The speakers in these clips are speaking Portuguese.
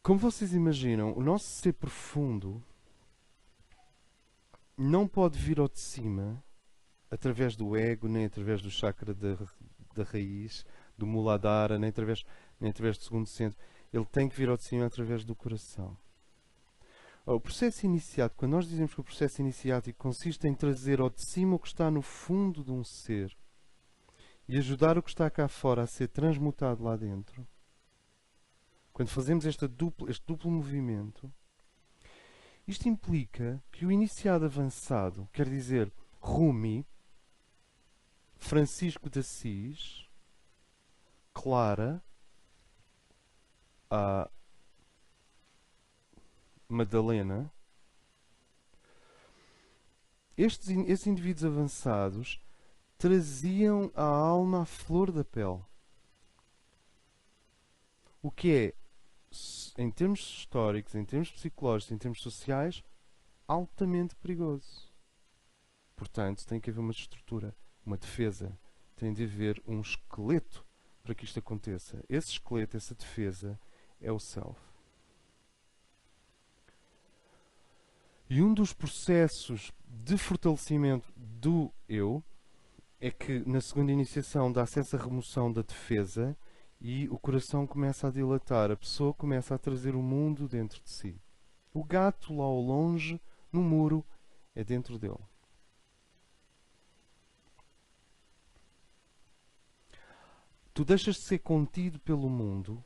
Como vocês imaginam, o nosso ser profundo não pode vir ao de cima através do ego, nem através do chakra da raiz, do Muladhara, nem através do segundo centro. Ele tem que vir ao de cima através do coração. O processo iniciático, quando nós dizemos que o processo iniciático consiste em trazer ao de cima o que está no fundo de um ser e ajudar o que está cá fora a ser transmutado lá dentro, quando fazemos este duplo movimento, isto implica que o iniciado avançado, quer dizer, Rumi, Francisco de Assis, Clara, a Madalena, estes indivíduos avançados traziam a alma à flor da pele. O que é, em termos históricos, em termos psicológicos, em termos sociais, altamente perigoso. Portanto, tem que haver uma estrutura, uma defesa. Tem de haver um esqueleto para que isto aconteça. Esse esqueleto, essa defesa, é o self. E um dos processos de fortalecimento do eu é que na segunda iniciação dá-se essa remoção da defesa e o coração começa a dilatar. A pessoa começa a trazer o mundo dentro de si. O gato lá ao longe, no muro, é dentro dele. Tu deixas de ser contido pelo mundo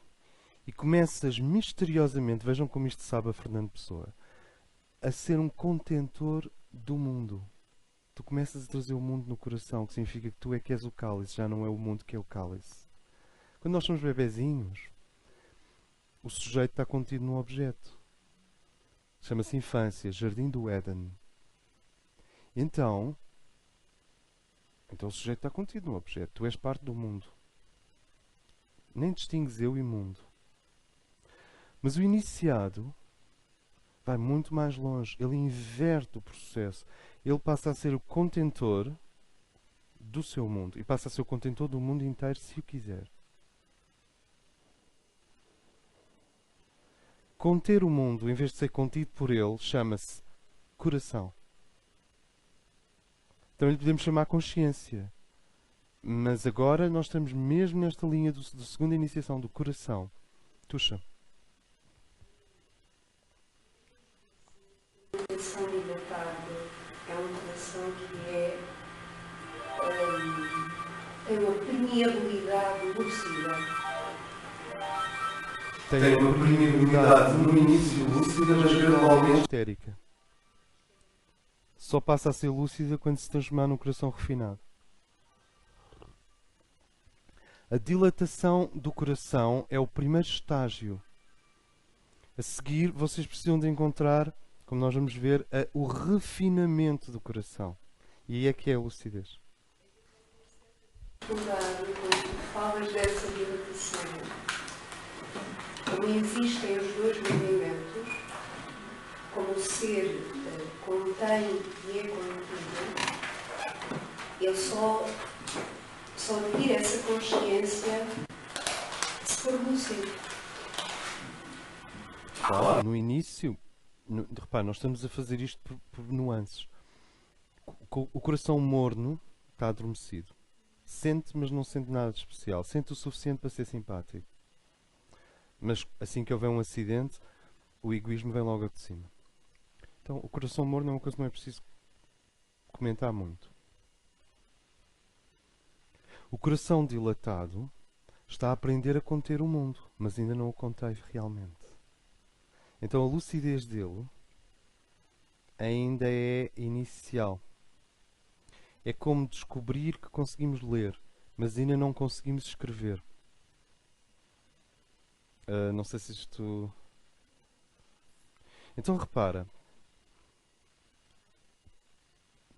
e começas misteriosamente, vejam como isto sabe a Fernando Pessoa, a ser um contentor do mundo. Tu começas a trazer o mundo no coração, que significa que tu é que és o cálice, já não é o mundo que é o cálice. Quando nós somos bebezinhos, o sujeito está contido num objeto. Chama-se infância, jardim do Éden. Então o sujeito está contido num objeto. Tu és parte do mundo. Nem distingues eu e mundo. Mas o iniciado vai muito mais longe. Ele inverte o processo. Ele passa a ser o contentor do seu mundo. E passa a ser o contentor do mundo inteiro, se o quiser. Conter o mundo, em vez de ser contido por ele, chama-se coração. Também lhe podemos chamar consciência. Mas agora nós estamos mesmo nesta linha da segunda iniciação, do coração. Tuxa. O coração dilatado é um coração que tem uma permeabilidade lúcida. Tem uma permeabilidade no início lúcida, mas gradualmente histérica. Só passa a ser lúcida quando se transformar num coração refinado. A dilatação do coração é o primeiro estágio. A seguir, vocês precisam de encontrar, como nós vamos ver, o refinamento do coração. E aí é que é a lucidez. Quando falas dessa dilatação, como existem os dois movimentos, como o ser contém e é contido, ele só adquire essa consciência se for lúcido. Claro, no início, repare, nós estamos a fazer isto por nuances. O coração morno está adormecido. Sente, mas não sente nada de especial. Sente o suficiente para ser simpático. Mas assim que houver um acidente, o egoísmo vem logo de cima. Então, o coração morno é uma coisa que não é preciso comentar muito. O coração dilatado está a aprender a conter o mundo, mas ainda não o contém realmente. Então a lucidez dele ainda é inicial. É como descobrir que conseguimos ler, mas ainda não conseguimos escrever. Não sei se isto... Então repara,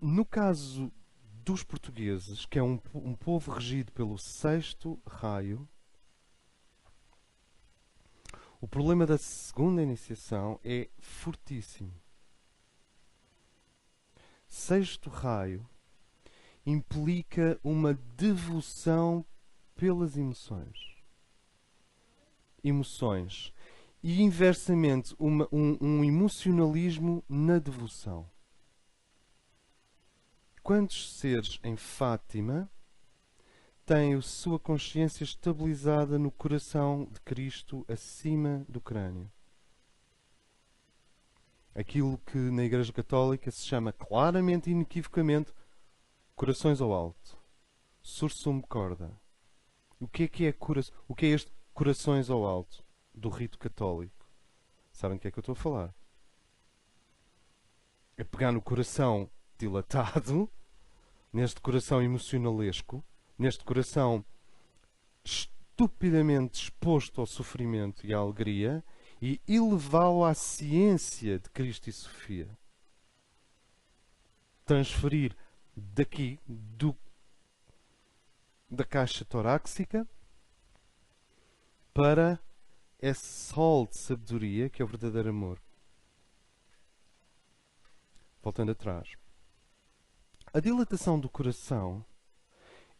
no caso dos portugueses, que é um povo regido pelo sexto raio, o problema da segunda iniciação é fortíssimo. Sexto raio implica uma devoção pelas emoções. Emoções. e inversamente um emocionalismo na devoção. Quantos seres em Fátima têm a sua consciência estabilizada no coração de Cristo acima do crânio? Aquilo que na Igreja Católica se chama claramente e inequivocamente corações ao alto. Sursum corda. O que é o que é este corações ao alto do rito católico? Sabem do que é que eu estou a falar? É pegar no coração dilatado, neste coração emocionalesco, neste coração estupidamente exposto ao sofrimento e à alegria, e elevá-lo à ciência de Cristo e Sofia. Transferir daqui, da caixa torácica, para esse sol de sabedoria que é o verdadeiro amor. Voltando atrás. A dilatação do coração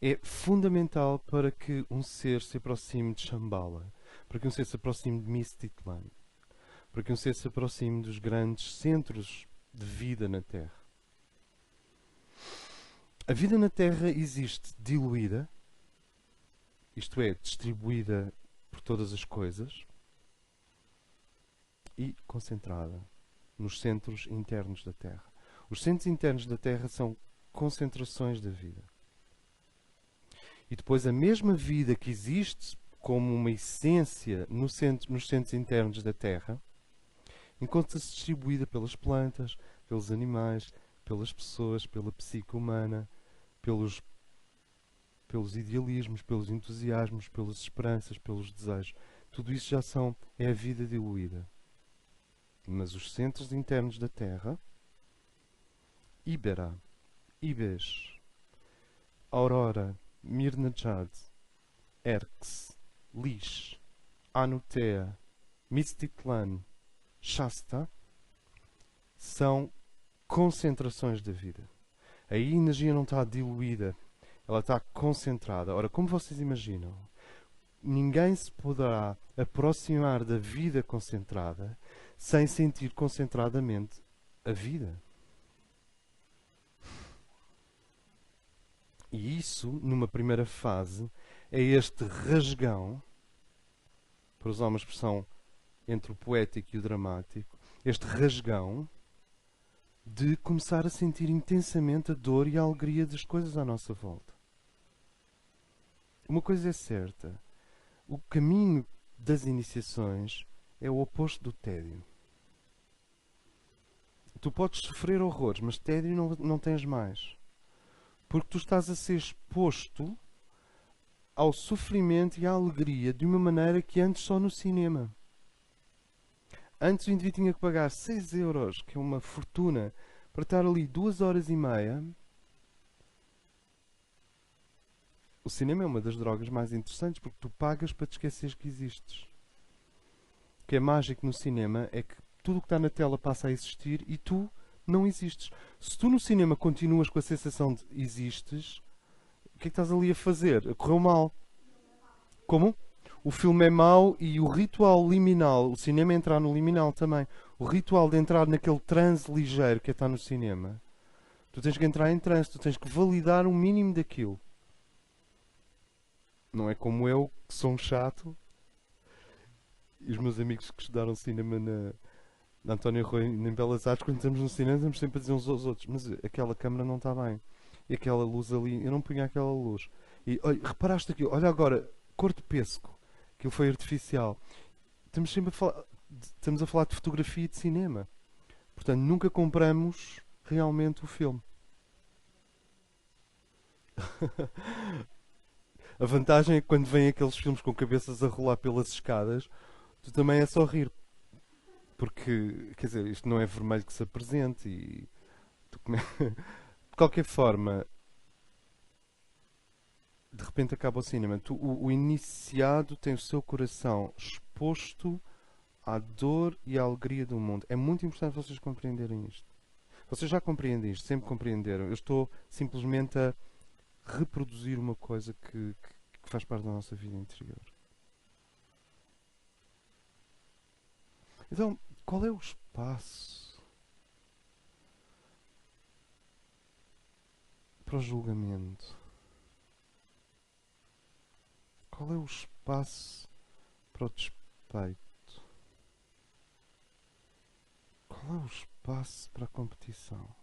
é fundamental para que um ser se aproxime de Shambhala, para que um ser se aproxime de Mistitlan, para que um ser se aproxime dos grandes centros de vida na Terra. A vida na Terra existe diluída, isto é, distribuída por todas as coisas, e concentrada nos centros internos da Terra. Os centros internos da Terra são concentrações da vida. E depois a mesma vida que existe como uma essência nos centros internos da Terra encontra-se distribuída pelas plantas, pelos animais, pelas pessoas, pela psique humana, pelos idealismos, pelos entusiasmos, pelas esperanças, pelos desejos. Tudo isso já é a vida diluída. Mas os centros internos da Terra, Ibera, Ibes, Aurora, Mirnajad, Erx, Lish, Anutea, Mistitlan, Shasta, são concentrações da vida. Aí a energia não está diluída, ela está concentrada. Ora, como vocês imaginam, ninguém se poderá aproximar da vida concentrada sem sentir concentradamente a vida. E isso, numa primeira fase, é este rasgão, para usar uma expressão entre o poético e o dramático, este rasgão de começar a sentir intensamente a dor e a alegria das coisas à nossa volta. Uma coisa é certa, o caminho das iniciações é o oposto do tédio. Tu podes sofrer horrores, mas tédio não tens mais. Porque tu estás a ser exposto ao sofrimento e à alegria de uma maneira que antes só no cinema. Antes o indivíduo tinha que pagar 6 euros, que é uma fortuna, para estar ali 2 horas e meia. O cinema é uma das drogas mais interessantes porque tu pagas para te esqueceres que existes. O que é mágico no cinema é que tudo o que está na tela passa a existir e tu não existes. Se tu no cinema continuas com a sensação de existes, o que é que estás ali a fazer? Correu mal. Como? O filme é mau e o ritual liminal, o cinema é entrar no liminal também. O ritual de entrar naquele transe ligeiro que é estar no cinema. Tu tens que entrar em transe, tu tens que validar o mínimo daquilo. Não é como eu, que sou um chato, e os meus amigos que estudaram cinema na António Rui em Belas Artes, quando estamos no cinema, estamos sempre a dizer uns aos outros: mas aquela câmera não está bem. E aquela luz ali, eu não punha aquela luz. E olha, reparaste aquilo, olha agora, cor de pêssego. Aquilo foi artificial. Estamos sempre estamos a falar de fotografia e de cinema. Portanto, nunca compramos realmente o filme. A vantagem é que quando vêm aqueles filmes com cabeças a rolar pelas escadas, tu também é só rir. Porque, quer dizer, isto não é vermelho que se apresente e... De qualquer forma, de repente acaba o cinema. O iniciado tem o seu coração exposto à dor e à alegria do mundo. É muito importante vocês compreenderem isto. Vocês já compreendem isto, sempre compreenderam. Eu estou simplesmente a reproduzir uma coisa que faz parte da nossa vida interior. Então, qual é o espaço para o julgamento? Qual é o espaço para o despeito? Qual é o espaço para a competição?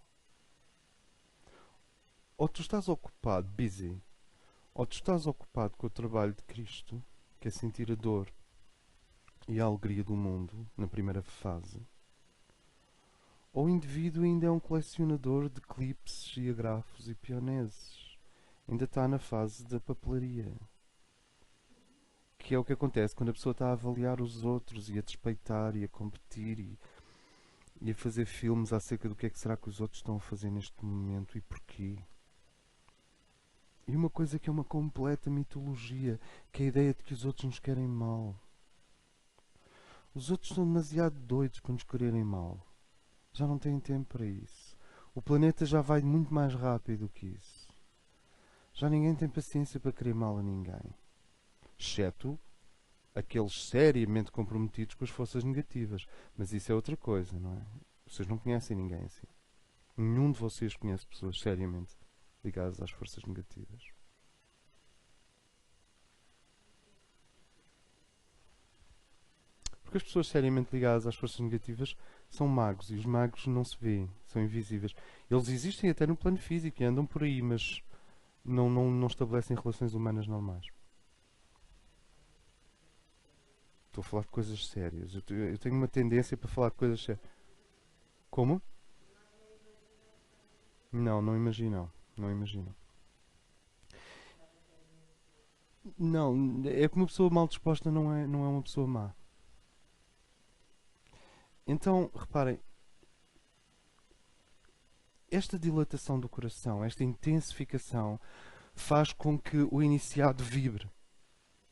Ou tu estás ocupado, busy, ou tu estás ocupado com o trabalho de Cristo, que é sentir a dor e a alegria do mundo na primeira fase, ou o indivíduo ainda é um colecionador de clipes e agrafos e pioneses. Ainda está na fase da papelaria. Que é o que acontece quando a pessoa está a avaliar os outros e a despeitar e a competir e a fazer filmes acerca do que é que será que os outros estão a fazer neste momento e porquê. E uma coisa que é uma completa mitologia, que é a ideia de que os outros nos querem mal. Os outros são demasiado doidos para nos quererem mal. Já não têm tempo para isso. O planeta já vai muito mais rápido que isso. Já ninguém tem paciência para querer mal a ninguém. Exceto aqueles seriamente comprometidos com as forças negativas. Mas isso é outra coisa, não é? Vocês não conhecem ninguém assim. Nenhum de vocês conhece pessoas seriamente ligadas às forças negativas. Porque as pessoas seriamente ligadas às forças negativas são magos e os magos não se vêem, são invisíveis. Eles existem até no plano físico e andam por aí, mas não estabelecem relações humanas normais. Estou a falar de coisas sérias. Eu tenho uma tendência para falar de coisas sérias. Como? Não imaginam. Não imaginam. Não, é que uma pessoa mal disposta não é uma pessoa má. Então, reparem, esta dilatação do coração, esta intensificação, faz com que o iniciado vibre,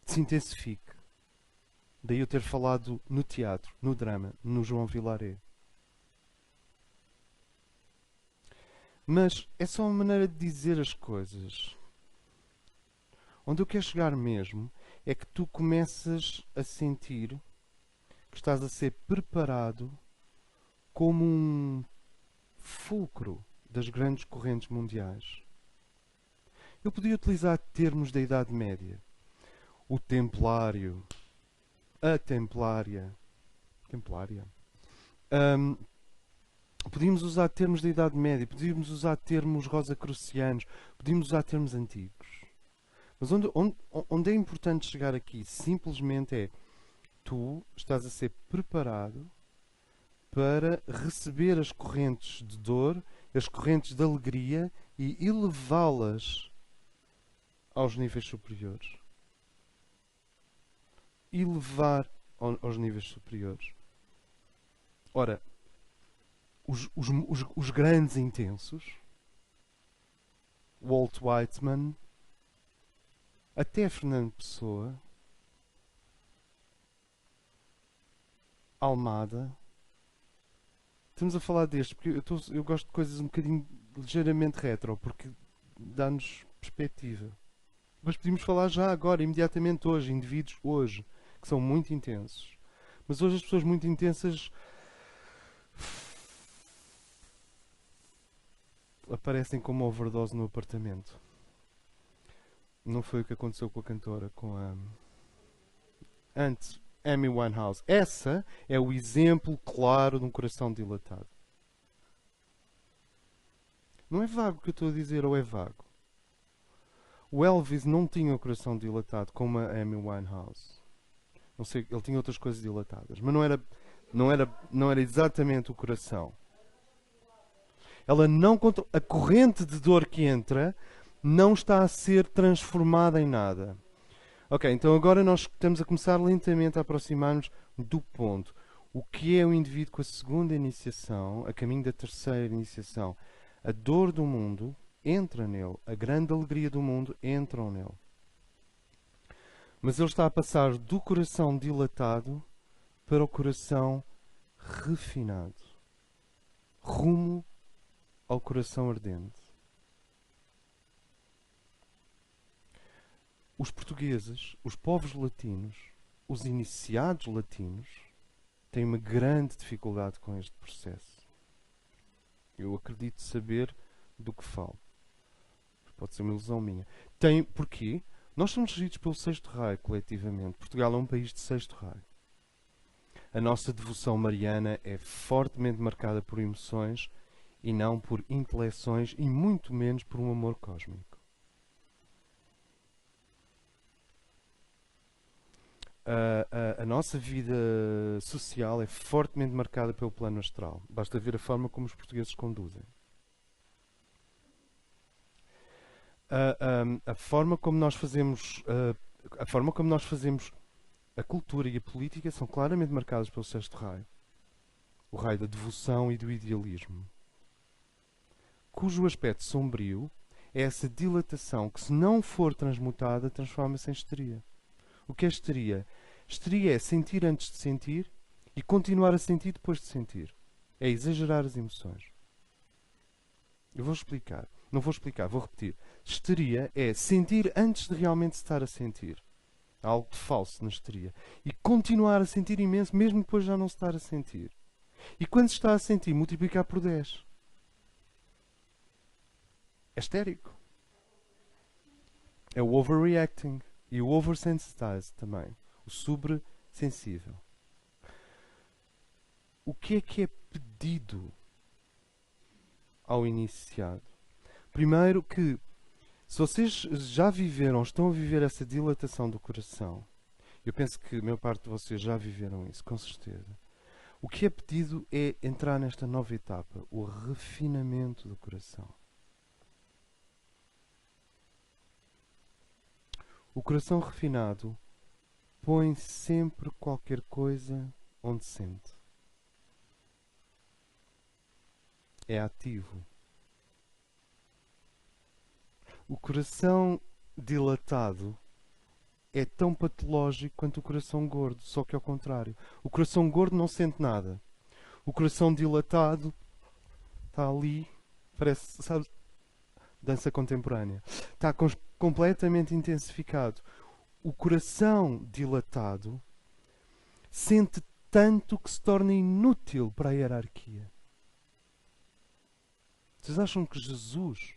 se intensifique. Daí eu ter falado no teatro, no drama, no João Vilaré. Mas é só uma maneira de dizer as coisas. Onde eu quero chegar mesmo é que tu começas a sentir que estás a ser preparado como um fulcro das grandes correntes mundiais. Eu podia utilizar termos da Idade Média. O Templário, a Templária. Templária? Ahm, Podíamos usar termos da Idade Média, podíamos usar termos rosacrucianos, podíamos usar termos antigos. Mas onde é importante chegar aqui, simplesmente é tu estás a ser preparado para receber as correntes de dor, as correntes de alegria e elevá-las aos níveis superiores. Elevar aos níveis superiores. Ora, os grandes intensos, Walt Whitman, até Fernando Pessoa, Almada, estamos a falar destes, porque eu gosto de coisas um bocadinho ligeiramente retro, porque dá-nos perspectiva. Mas podíamos falar já agora, imediatamente hoje, indivíduos hoje, que são muito intensos. Mas hoje as pessoas muito intensas aparecem como overdose no apartamento. Não foi o que aconteceu com a cantora, com a... Antes, Amy Winehouse. Essa é o exemplo claro de um coração dilatado. Não é vago o que eu estou a dizer, ou é vago? O Elvis não tinha o coração dilatado como a Amy Winehouse. Não sei, ele tinha outras coisas dilatadas, mas não era exatamente o coração. Ela não a corrente de dor que entra não está a ser transformada em nada. Ok, então agora nós estamos a começar lentamente a aproximar-nos do ponto. O que é o indivíduo com a segunda iniciação, a caminho da terceira iniciação? A dor do mundo entra nele, a grande alegria do mundo entra nele. Mas ele está a passar do coração dilatado para o coração refinado, rumo ao coração ardente. Os portugueses, os povos latinos, os iniciados latinos, têm uma grande dificuldade com este processo. Eu acredito saber do que falo. Pode ser uma ilusão minha. Porquê? Nós somos regidos pelo sexto raio, coletivamente. Portugal é um país de sexto raio. A nossa devoção mariana é fortemente marcada por emoções e não por intelecções e muito menos por um amor cósmico. A nossa vida social é fortemente marcada pelo plano astral. Basta ver a forma como os portugueses conduzem. A forma como nós fazemos a cultura e a política são claramente marcadas pelo sexto raio, o raio da devoção e do idealismo, cujo aspecto sombrio é essa dilatação que, se não for transmutada, transforma-se em histeria. O que é histeria? Histeria é sentir antes de sentir e continuar a sentir depois de sentir. É exagerar as emoções. Eu vou explicar. Não vou explicar, vou repetir. Histeria é sentir antes de realmente estar a sentir. Há algo de falso na histeria. E continuar a sentir imenso, mesmo depois de já não se estar a sentir. E quando se está a sentir, multiplicar por 10. É histérico. É o overreacting. E o oversensitized também. O sobresensível. O que é pedido ao iniciado? Primeiro que, se vocês já viveram, ou estão a viver essa dilatação do coração, eu penso que a maior parte de vocês já viveram isso, com certeza. O que é pedido é entrar nesta nova etapa, o refinamento do coração. O coração refinado põe sempre qualquer coisa onde sente. É ativo. O coração dilatado é tão patológico quanto o coração gordo, só que ao contrário. O coração gordo não sente nada. O coração dilatado está ali, parece, sabe, dança contemporânea. Está completamente intensificado. O coração dilatado sente tanto que se torna inútil para a hierarquia. Vocês acham que Jesus,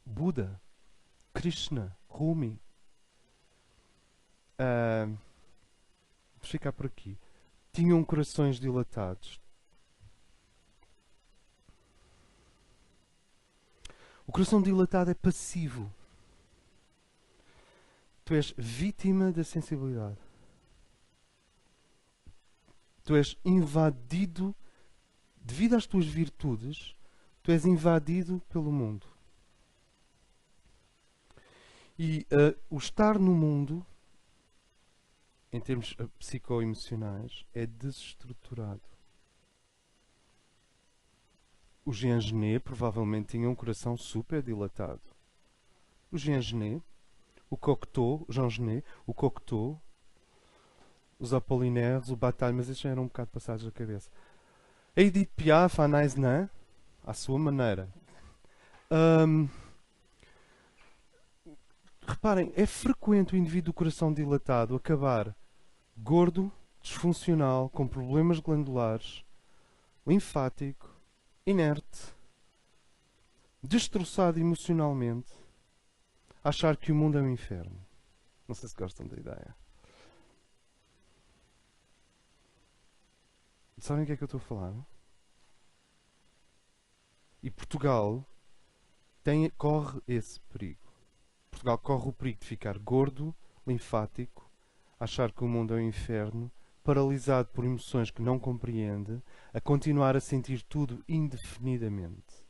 Buda, Krishna, Rumi, vamos ficar por aqui, tinham corações dilatados? O coração dilatado é passivo. Tu és vítima da sensibilidade. Tu és invadido, devido às tuas virtudes, tu és invadido pelo mundo. E o estar no mundo, em termos psicoemocionais, é desestruturado. O Jean Genet provavelmente tinha um coração super dilatado. O Jean Genet, o Cocteau, o Jean Genet, o Cocteau, os Apollinaires, o Bataille, mas estes já eram um bocado passados da cabeça. A Edith Piaf, a Anais Nin, à sua maneira. Reparem, é frequente o indivíduo do coração dilatado acabar gordo, disfuncional, com problemas glandulares, linfático, inerte, destroçado emocionalmente, achar que o mundo é um inferno. Não sei se gostam da ideia. Sabem o que é que eu estou a falar? E Portugal corre esse perigo. Portugal corre o perigo de ficar gordo, linfático, achar que o mundo é um inferno, paralisado por emoções que não compreende, a continuar a sentir tudo indefinidamente.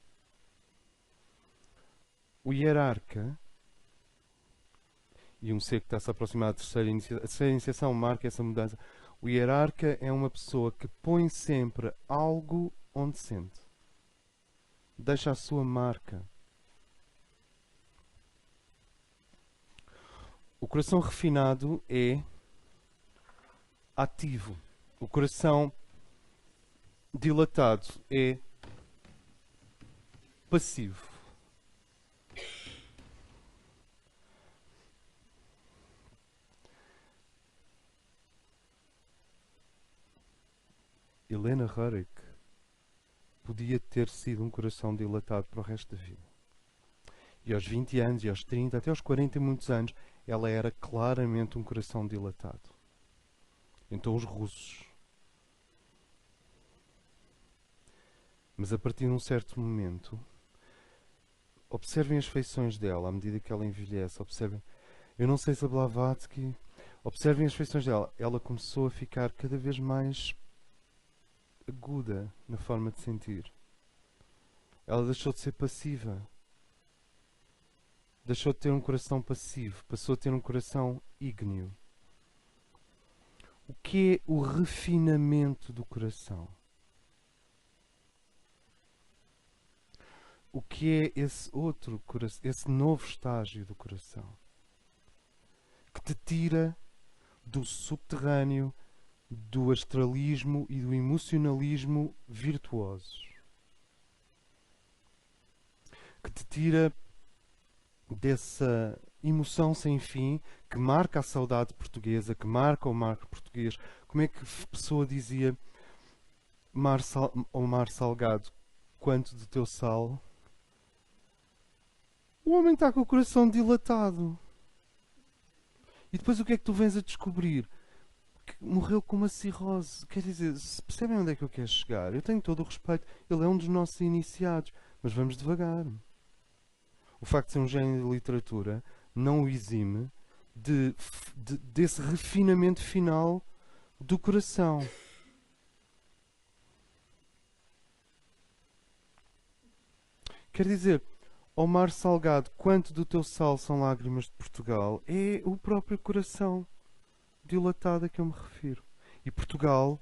O hierarca, e um ser que está a se aproximar da terceira iniciação marca essa mudança. O hierarca é uma pessoa que põe sempre algo onde sente. Deixa a sua marca. O coração refinado é ativo. O coração dilatado é passivo. Helena Rurick podia ter sido um coração dilatado para o resto da vida. E aos 20 anos, e aos 30, até aos 40 e muitos anos, ela era claramente um coração dilatado. Então os russos. Mas a partir de um certo momento, observem as feições dela à medida que ela envelhece. Observem. Eu não sei se a Blavatsky. Observem as feições dela. Ela começou a ficar cada vez mais aguda na forma de sentir. Ela deixou de ser passiva. Deixou de ter um coração passivo. Passou a ter um coração ígneo. O que é o refinamento do coração? O que é esse outro coração, esse novo estágio do coração? Que te tira do subterrâneo, do astralismo e do emocionalismo virtuosos. Que te tira dessa emoção sem fim que marca a saudade portuguesa, que marca o marco português. Como é que a pessoa dizia ao mar salgado, quanto do teu sal? O homem está com o coração dilatado. E depois o que é que tu vens a descobrir? Que morreu com uma cirrose. Quer dizer, se percebem onde é que eu quero chegar? Eu tenho todo o respeito. Ele é um dos nossos iniciados. Mas vamos devagar. O facto de ser um gênio de literatura não o exime desse refinamento final do coração. Quer dizer, ao mar salgado, quanto do teu sal são lágrimas de Portugal? É o próprio coração dilatado a que eu me refiro. E Portugal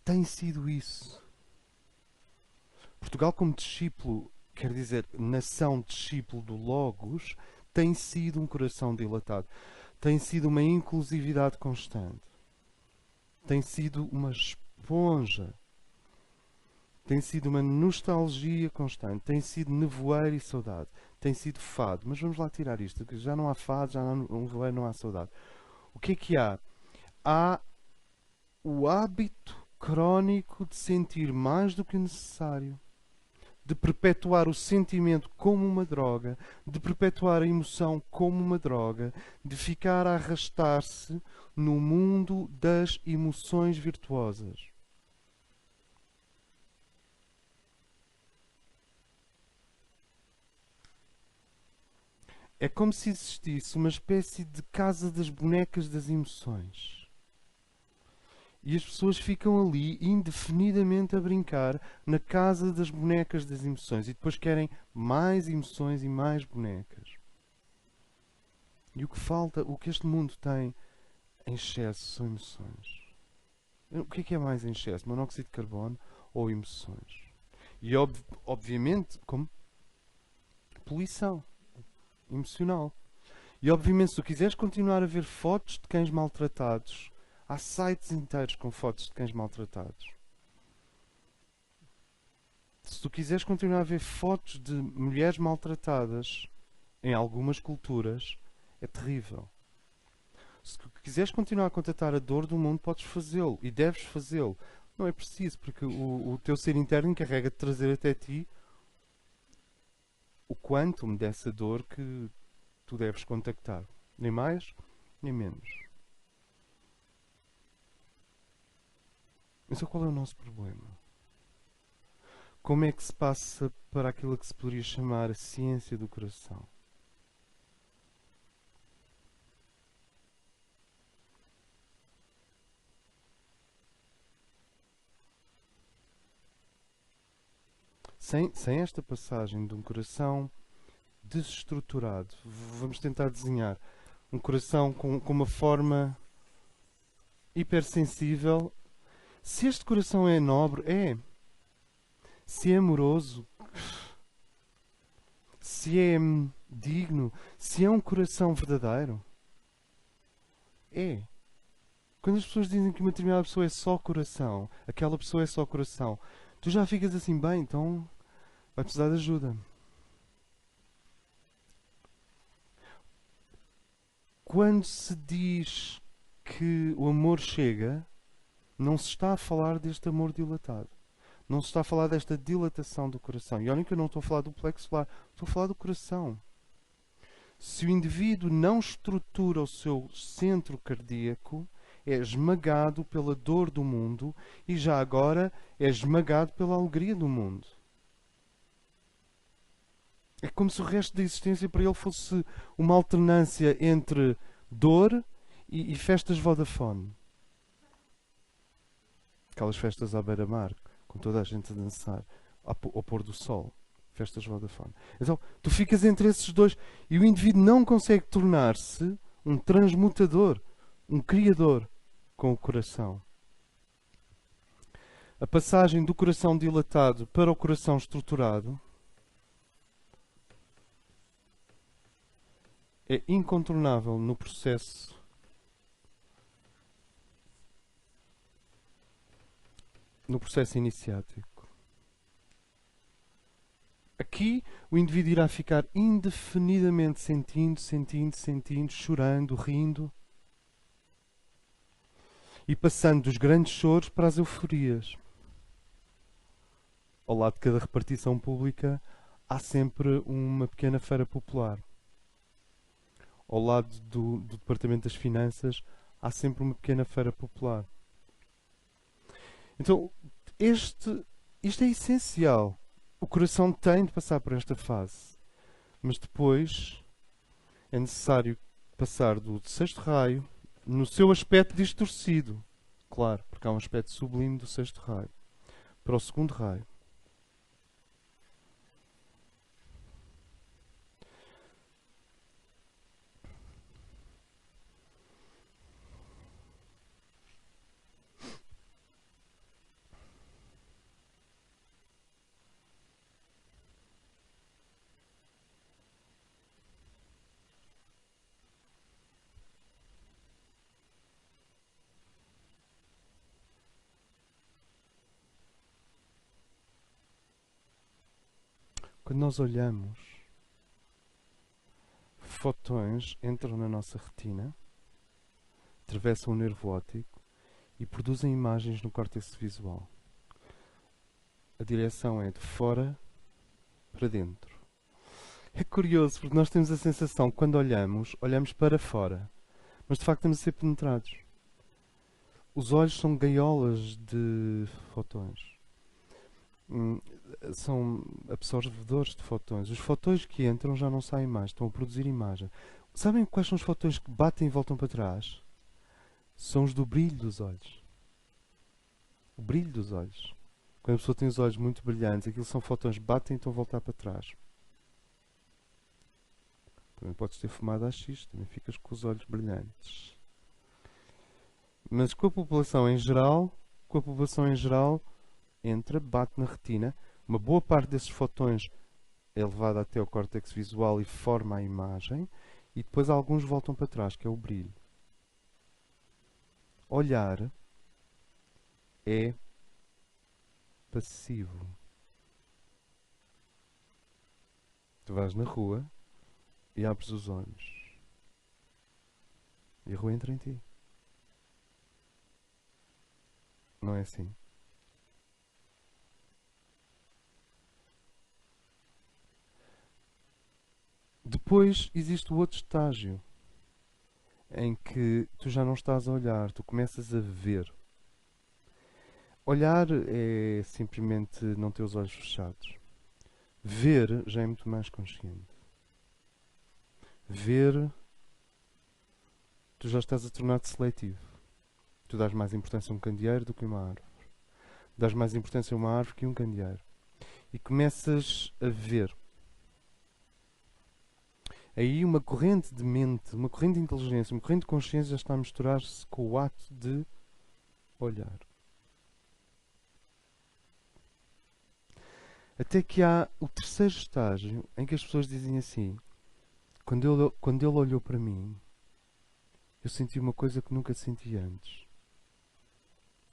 tem sido isso. Portugal, como discípulo, quer dizer, nação discípulo do Logos, tem sido um coração dilatado. Tem sido uma inclusividade constante. Tem sido uma esponja. Tem sido uma nostalgia constante. Tem sido nevoeiro e saudade. Tem sido fado. Mas vamos lá tirar isto. Já não há fado, já não há nevoeiro, não há saudade. O que é que há? Há o hábito crónico de sentir mais do que necessário. De perpetuar o sentimento como uma droga, de perpetuar a emoção como uma droga, de ficar a arrastar-se no mundo das emoções virtuosas. É como se existisse uma espécie de casa das bonecas das emoções. E as pessoas ficam ali indefinidamente a brincar na casa das bonecas das emoções. E depois querem mais emoções e mais bonecas. E o que falta, o que este mundo tem em excesso são emoções. O que é mais em excesso? Monóxido de carbono ou emoções? E obviamente, como poluição emocional. E obviamente, se tu quiseres continuar a ver fotos de cães maltratados, há sites inteiros com fotos de cães maltratados. Se tu quiseres continuar a ver fotos de mulheres maltratadas em algumas culturas, é terrível. Se tu quiseres continuar a contatar a dor do mundo, podes fazê-lo e deves fazê-lo. Não é preciso, porque o teu ser interno encarrega de trazer até ti o quantum dessa dor que tu deves contactar. Nem mais, nem menos. Mas qual é o nosso problema? Como é que se passa para aquilo que se poderia chamar a ciência do coração? Sem esta passagem de um coração desestruturado, vamos tentar desenhar um coração com uma forma hipersensível. Se este coração é nobre, é. Se é amoroso, se é digno, se é um coração verdadeiro, é. Quando as pessoas dizem que uma determinada pessoa é só coração, aquela pessoa é só coração, tu já ficas assim, bem, então vai precisar de ajuda. Quando se diz que o amor chega, Não se está a falar deste amor dilatado. Não se está a falar desta dilatação do coração. E olhem que eu não estou a falar do plexo solar, estou a falar do coração. Se o indivíduo não estrutura o seu centro cardíaco, é esmagado pela dor do mundo e já agora é esmagado pela alegria do mundo. É como se o resto da existência para ele fosse uma alternância entre dor e festas Vodafone. Aquelas festas à beira-mar, com toda a gente a dançar ao pôr do sol. Festas Vodafone. Então, tu ficas entre esses dois e o indivíduo não consegue tornar-se um transmutador, um criador com o coração. A passagem do coração dilatado para o coração estruturado é incontornável no processo iniciático. Aqui o indivíduo irá ficar indefinidamente sentindo, chorando, rindo e passando dos grandes choros para as euforias. Ao lado de cada repartição pública há sempre uma pequena feira popular. Ao lado do Departamento das Finanças há sempre uma pequena feira popular. Então, isto é essencial. O coração tem de passar por esta fase. Mas depois é necessário passar do sexto raio, no seu aspecto distorcido, claro, porque há um aspecto sublime do sexto raio, para o segundo raio. Quando nós olhamos, fotões entram na nossa retina, atravessam o nervo óptico e produzem imagens no córtex visual. A direção é de fora para dentro. É curioso porque nós temos a sensação que quando olhamos para fora, mas de facto estamos a ser penetrados. Os olhos são gaiolas de fotões. São absorvedores de fotões. Os fotões que entram já não saem mais, estão a produzir imagem. Sabem quais são os fotões que batem e voltam para trás? São os do brilho dos olhos. O brilho dos olhos. Quando a pessoa tem os olhos muito brilhantes, aquilo são fotões que batem e estão a voltar para trás. Também podes ter fumado AX, também ficas com os olhos brilhantes. Mas com a população em geral, entra, bate na retina. Uma boa parte desses fotões é levada até o córtex visual e forma a imagem. E depois alguns voltam para trás, que é o brilho. Olhar é passivo. Tu vais na rua e abres os olhos. E a rua entra em ti. Não é assim? Depois existe o outro estágio, em que tu já não estás a olhar, tu começas a ver. Olhar é simplesmente não ter os olhos fechados. Ver já é muito mais consciente. Ver, tu já estás a tornar-te seletivo. Tu dás mais importância a um candeeiro do que a uma árvore. Dás mais importância a uma árvore que a um candeeiro. E começas a ver. Aí uma corrente de mente, uma corrente de inteligência, uma corrente de consciência já está a misturar-se com o ato de olhar. Até que há o terceiro estágio em que as pessoas dizem assim: quando ele olhou para mim, eu senti uma coisa que nunca senti antes.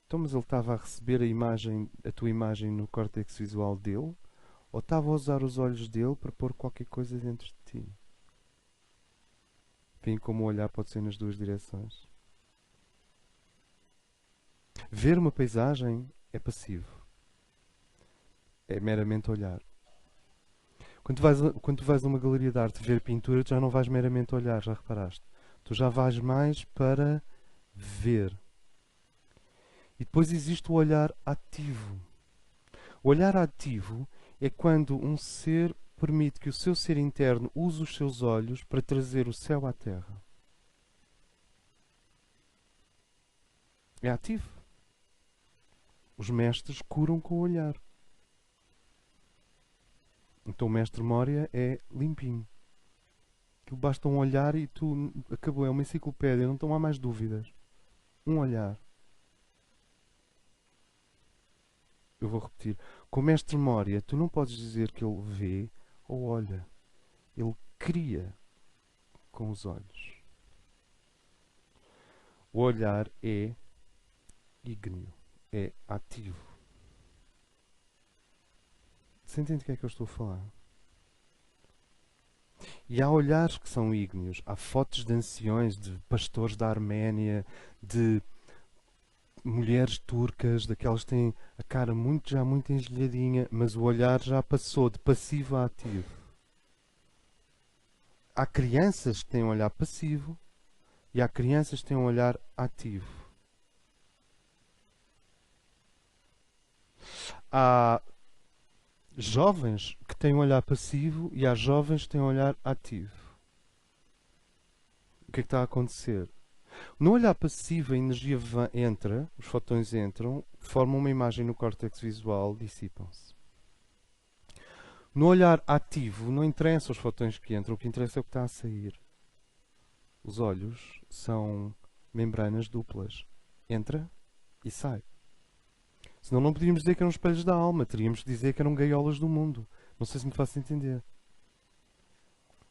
Então, mas ele estava a receber a tua imagem no córtex visual dele? Ou estava a usar os olhos dele para pôr qualquer coisa dentro de ti? Veem como o olhar pode ser nas duas direções. Ver uma paisagem é passivo. É meramente olhar. Quando tu vais a uma galeria de arte ver pintura, tu já não vais meramente olhar, já reparaste? Tu já vais mais para ver. E depois existe o olhar ativo. O olhar ativo é quando um ser permite que o seu ser interno use os seus olhos para trazer o céu à terra. É ativo. Os mestres curam com o olhar. Então o mestre Moria é limpinho. Aquilo basta um olhar e tu acabou. É uma enciclopédia, não há mais dúvidas. Um olhar. Eu vou repetir. Com o mestre Moria, tu não podes dizer que ele vê ou olha. Ele cria com os olhos. O olhar é ígneo, é ativo. Você entende o que é que eu estou a falar? E há olhares que são ígneos. Há fotos de anciões, de pastores da Arménia, de mulheres turcas, daquelas que têm a cara já muito engelhadinha, mas o olhar já passou de passivo a ativo. Há crianças que têm um olhar passivo e há crianças que têm um olhar ativo. Há jovens que têm um olhar passivo e há jovens que têm um olhar ativo. O que é que está a acontecer? No olhar passivo, a energia entra, os fotões entram, formam uma imagem no córtex visual, dissipam-se. No olhar ativo, não interessa os fotões que entram, o que interessa é o que está a sair. Os olhos são membranas duplas. Entra e sai. Senão não podíamos dizer que eram espelhos da alma, teríamos que dizer que eram gaiolas do mundo. Não sei se me faço entender.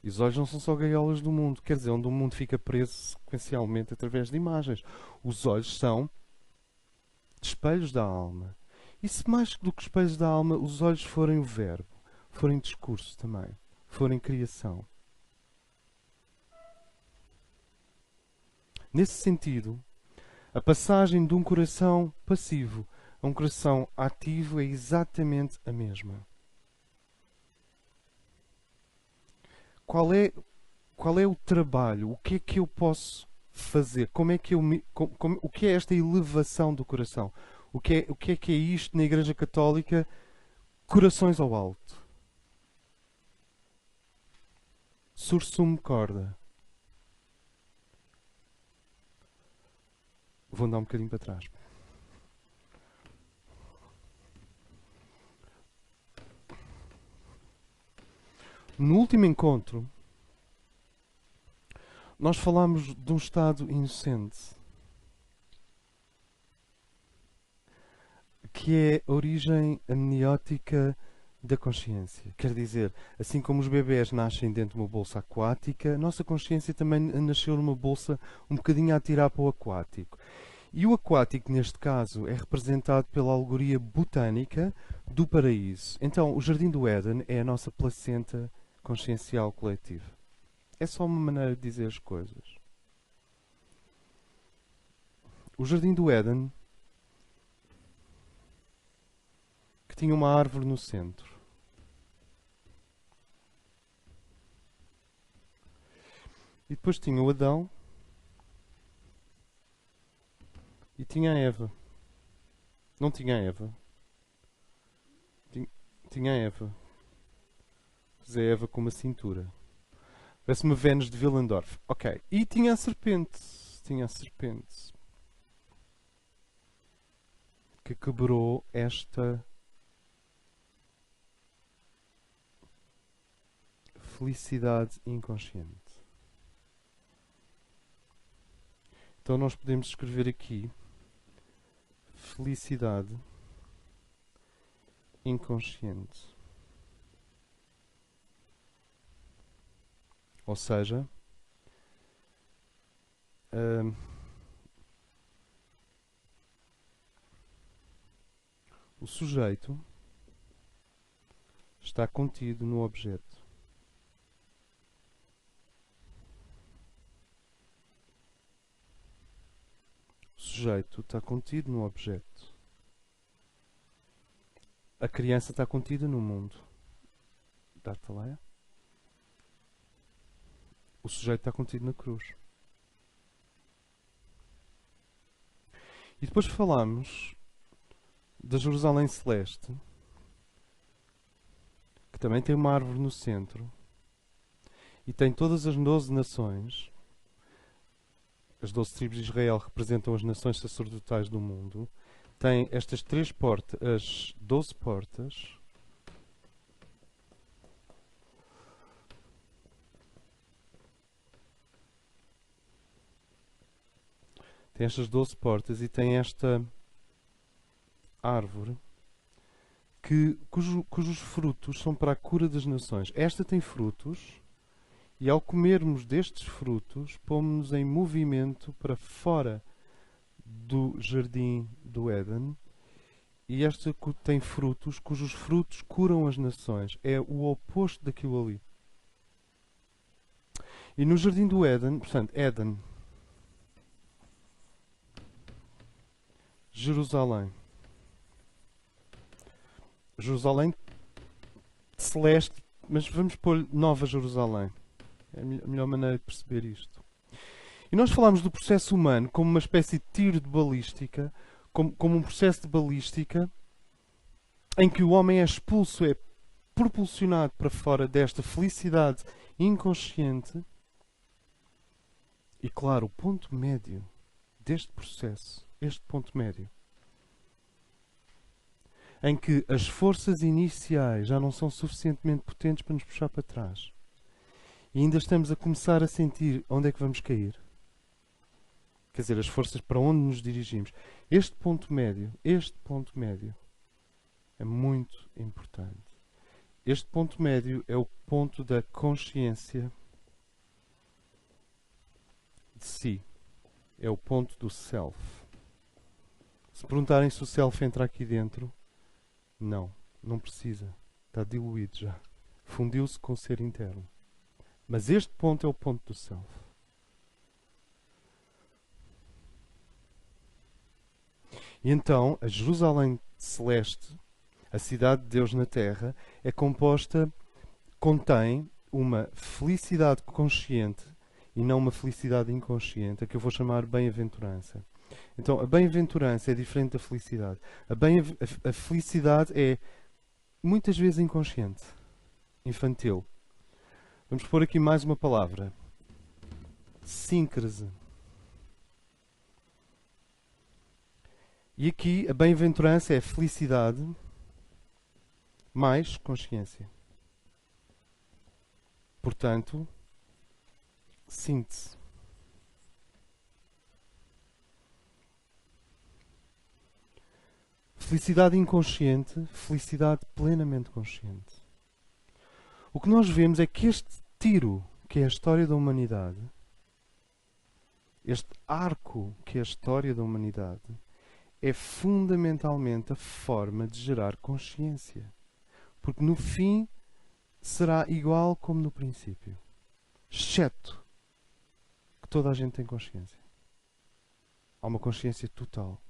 E os olhos não são só gaiolas do mundo, quer dizer, onde o mundo fica preso sequencialmente através de imagens. Os olhos são espelhos da alma. E se mais do que espelhos da alma, os olhos forem o verbo, forem discurso também, forem criação. Nesse sentido, a passagem de um coração passivo a um coração ativo é exatamente a mesma. Qual é o trabalho? O que é que eu posso fazer? Como é que o que é esta elevação do coração? O que é isto na Igreja Católica? Corações ao alto. Sursum corda. Vou andar um bocadinho para trás. No último encontro, nós falámos de um estado inocente, que é a origem amniótica da consciência. Quer dizer, assim como os bebés nascem dentro de uma bolsa aquática, a nossa consciência também nasceu numa bolsa um bocadinho a tirar para o aquático. E o aquático, neste caso, é representado pela alegoria botânica do paraíso. Então, o Jardim do Éden é a nossa placenta consciencial coletiva. É só uma maneira de dizer as coisas. O Jardim do Éden, que tinha uma árvore no centro. E depois tinha o Adão e tinha a Eva. Não tinha a Eva. Tinha a Eva. Mas é a Eva com uma cintura. Parece uma Vênus de Willendorf. Ok. E tinha a serpente. Tinha a serpente. Que quebrou esta felicidade inconsciente. Então nós podemos escrever aqui felicidade inconsciente. Ou seja, o sujeito está contido no objeto. O sujeito está contido no objeto. A criança está contida no mundo. Dá-te lá? O sujeito está contido na cruz. E depois falamos da Jerusalém Celeste, que também tem uma árvore no centro e tem todas as 12 nações. As 12 tribos de Israel representam as nações sacerdotais do mundo. Tem estas 3 portas, as 12 portas. Tem estas 12 portas e tem esta árvore cujos frutos são para a cura das nações. Esta tem frutos e ao comermos destes frutos, pomos-nos em movimento para fora do jardim do Éden. E esta tem frutos cujos frutos curam as nações. É o oposto daquilo ali. E no jardim do Éden, portanto, Éden, Jerusalém. Jerusalém celeste, mas vamos pôr Nova Jerusalém. É a melhor maneira de perceber isto. E nós falámos do processo humano como uma espécie de tiro de balística, como um processo de balística em que o homem é expulso, é propulsionado para fora desta felicidade inconsciente. E claro, o ponto médio deste processo, este ponto médio, em que as forças iniciais já não são suficientemente potentes para nos puxar para trás e ainda estamos a começar a sentir onde é que vamos cair. Quer dizer, as forças para onde nos dirigimos. Este ponto médio é muito importante. Este ponto médio é o ponto da consciência de si. É o ponto do self. Se perguntarem se o self entra aqui dentro, não precisa. Está diluído já. Fundiu-se com o ser interno. Mas este ponto é o ponto do self. E então, a Jerusalém Celeste, a cidade de Deus na Terra, é composta, contém uma felicidade consciente e não uma felicidade inconsciente, a que eu vou chamar bem-aventurança. Então, a bem-aventurança é diferente da felicidade. A felicidade é muitas vezes inconsciente, infantil. Vamos pôr aqui mais uma palavra. Síncrese. E aqui a bem-aventurança é felicidade mais consciência. Portanto, síntese. Felicidade inconsciente, felicidade plenamente consciente. O que nós vemos é que este tiro, que é a história da humanidade, este arco, que é a história da humanidade, é fundamentalmente a forma de gerar consciência. Porque no fim será igual como no princípio. Exceto que toda a gente tem consciência. Há uma consciência total.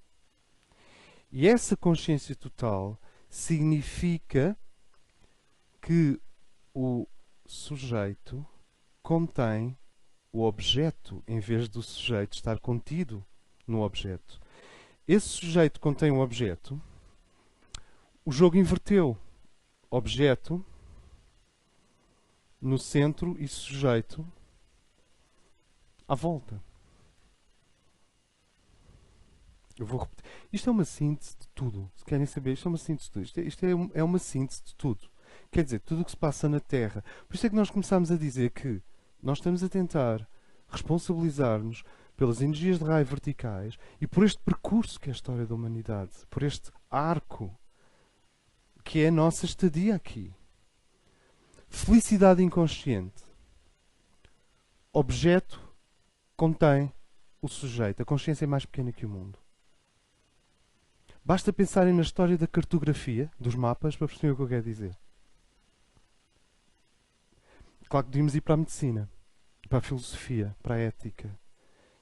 E essa consciência total significa que o sujeito contém o objeto em vez do sujeito estar contido no objeto. Esse sujeito contém o objeto. O jogo inverteu. Objeto no centro e sujeito à volta. Eu vou repetir. Isto é uma síntese de tudo. Se querem saber, isto é uma síntese de tudo. Isto é uma síntese de tudo. Quer dizer, tudo o que se passa na Terra. Por isso é que nós começámos a dizer que nós estamos a tentar responsabilizar-nos pelas energias de raio verticais e por este percurso que é a história da humanidade, por este arco que é a nossa estadia aqui. Felicidade inconsciente. Objeto contém o sujeito. A consciência é mais pequena que o mundo. Basta pensarem na história da cartografia, dos mapas, para perceber o que eu quero dizer. Claro que podíamos ir para a medicina, para a filosofia, para a ética.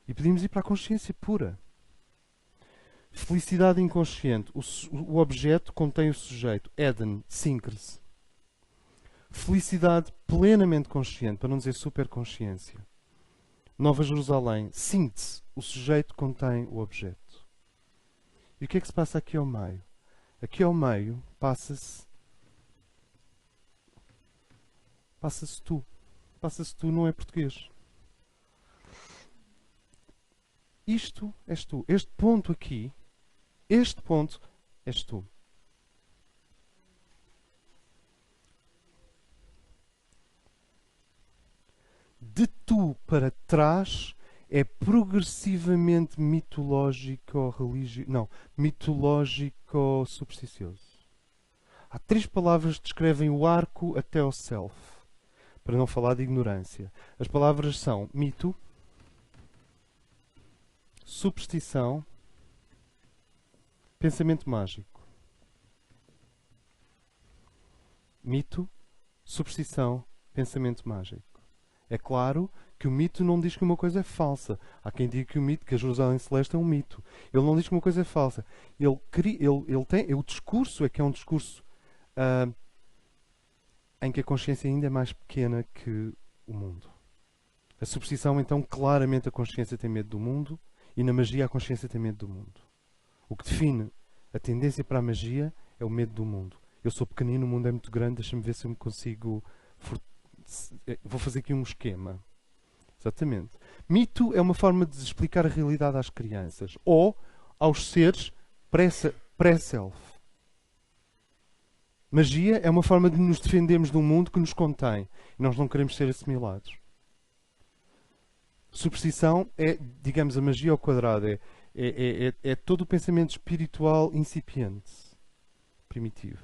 E podíamos ir para a consciência pura. Felicidade inconsciente. O objeto contém o sujeito. Eden, sincre-se. Felicidade plenamente consciente, para não dizer superconsciência. Nova Jerusalém, síntese. O sujeito contém o objeto. E o que é que se passa aqui ao meio? Aqui ao meio passa-se tu. Passa-se tu, não é português. Isto és tu. Este ponto aqui, este ponto és tu. De tu para trás é progressivamente mitológico ou religioso. Não, mitológico ou supersticioso. Há 3 palavras que descrevem o arco até ao self. Para não falar de ignorância. As palavras são mito, superstição, pensamento mágico. Mito, superstição, pensamento mágico. É claro que o mito não diz que uma coisa é falsa. Há quem diga que o mito, que a Jerusalém Celeste é um mito. Ele não diz que uma coisa é falsa. O discurso é que é um discurso em que a consciência ainda é mais pequena que o mundo. A superstição, então, claramente a consciência tem medo do mundo, e na magia a consciência tem medo do mundo. O que define a tendência para a magia é o medo do mundo. Eu sou pequenino, o mundo é muito grande, deixa-me ver se eu me consigo... Vou fazer aqui um esquema. Exatamente. Mito é uma forma de explicar a realidade às crianças, ou aos seres pré-self. Magia é uma forma de nos defendermos de um mundo que nos contém. E nós não queremos ser assimilados. Superstição é, digamos, a magia ao quadrado. É todo o pensamento espiritual incipiente, primitivo.